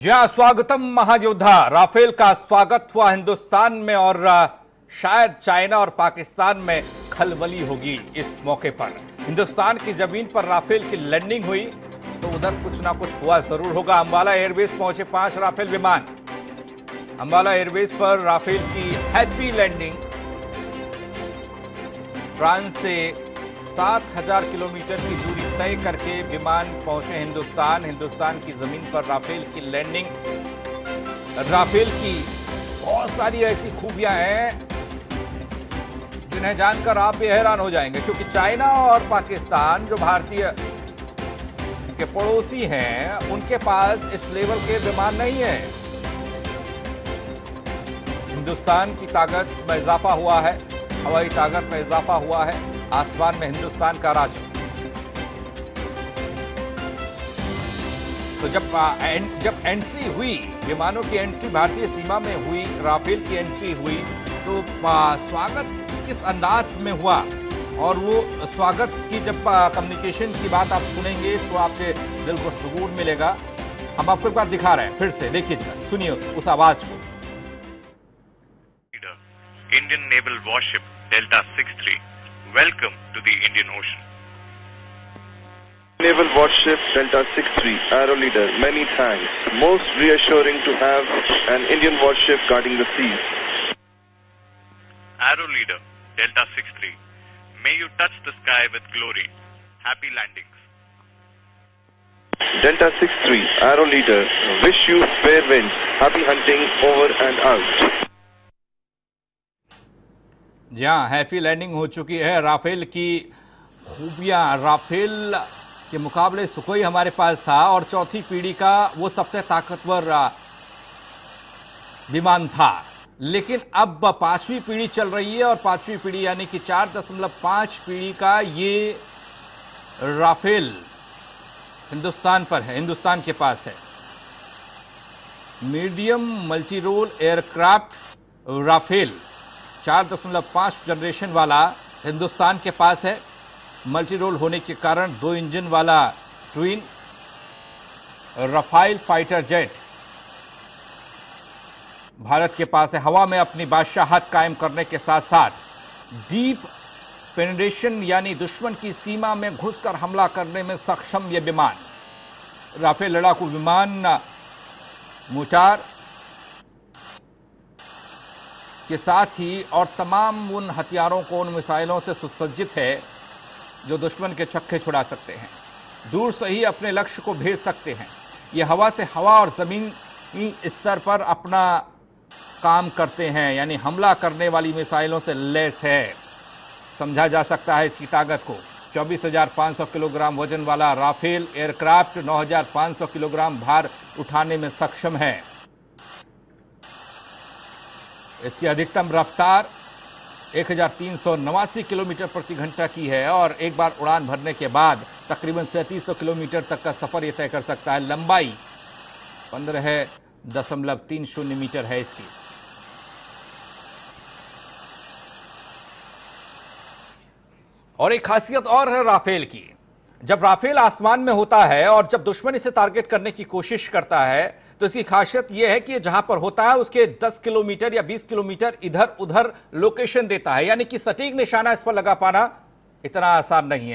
जी हाँ, स्वागतम महायोद्धा। राफेल का स्वागत हुआ हिंदुस्तान में और शायद चाइना और पाकिस्तान में खलबली होगी इस मौके पर। हिंदुस्तान की जमीन पर राफेल की लैंडिंग हुई तो उधर कुछ ना कुछ हुआ जरूर होगा। अंबाला एयरबेस पहुंचे 5 राफेल विमान। अंबाला एयरबेस पर राफेल की हैप्पी लैंडिंग। फ्रांस से 7,000 किलोमीटर की दूरी तय करके विमान पहुंचे हिंदुस्तान की जमीन पर राफेल की लैंडिंग। राफेल की बहुत सारी ऐसी खूबियां हैं जिन्हें जानकर आप भी हैरान हो जाएंगे, क्योंकि चाइना और पाकिस्तान जो भारतीय के पड़ोसी हैं उनके पास इस लेवल के विमान नहीं है। हिंदुस्तान की ताकत में इजाफा हुआ है, हवाई ताकत में इजाफा हुआ है, आसमान में हिंदुस्तान का राज। तो जब एंट्री हुई, विमानों की एंट्री भारतीय सीमा में हुई, राफेल की एंट्री हुई, तो स्वागत किस अंदाज में हुआ। और वो स्वागत की जब कम्युनिकेशन की बात आप सुनेंगे तो आपके दिल को सुकून मिलेगा। हम आपको एक बार दिखा रहे हैं, फिर से देखिए, सुनिए उस आवाज को। Indian Naval Warship Delta 63, welcome to the Indian Ocean. Naval Warship Delta 63, Arrow Leader, many thanks. Most reassuring to have an Indian warship guarding the seas. Arrow Leader Delta 63, may you touch the sky with glory. Happy landings. Delta 63, Arrow Leader, wish you fair winds. Happy hunting over and out. जहाँ happy landing हो चुकी है। Rafale की खूबियाँ, Rafale के मुकाबले Sukhoi हमारे पास था और चौथी पीढ़ी का वो सबसे ताकतवर विमान था। लेकिन अब 5वीं पीढ़ी चल रही है और 5वीं पीढ़ी यानी कि 4.5 पीढ़ी का ये राफेल हिंदुस्तान पर है, हिंदुस्तान के पास है। Medium multi role aircraft Rafale 4.5 generation वाला हिंदुस्तान के पास है। मल्टी रोल होने के कारण 2 इंजन वाला twin Rafale fighter jet Bharat के पास है। हवा में अपनी बादशाहत कायम करने के साथ साथ डीप पेनिट्रेशन यानी दुश्मन की सीमा में घुसकर हमला करने में सक्षम यह विमान। राफेल लड़ाकू विमान मोटार के साथ ही और तमाम उन हथियारों को, उन मिसाइलों से सुसज्जित है जो दुश्मन के छक्के छुड़ा सकते हैं, दूर से ही अपने लक्ष्य को भेज सकते हैं। ये हवा से हवा और ज़मीनी स्तर पर अपना काम करते हैं, यानी हमला करने वाली मिसाइलों से लैस है। समझा जा सकता है इसकी ताकत को। 24,500 किलोग्राम वजन वाला राफेल एयरक्राफ्ट 9,500 किलोग्राम भार उठाने में सक्षम है। इसकी अधिकतम रफ्तार 1,389 किलोमीटर प्रति घंटा की है और एक बार उड़ान भरने के बाद तकरीबन 3700 किलोमीटर तक का सफर यह तय कर सकता है। लंबाई 15.30 मीटर है इसकी। और एक खासियत और है राफेल की, जब राफेल आसमान में होता है और जब दुश्मन इसे टारगेट करने की कोशिश करता है तो इसकी खासियत यह है कि जहां पर होता है उसके 10 किलोमीटर या 20 किलोमीटर इधर उधर लोकेशन देता है, यानी कि सटीक निशाना इस पर लगा पाना इतना आसान नहीं है।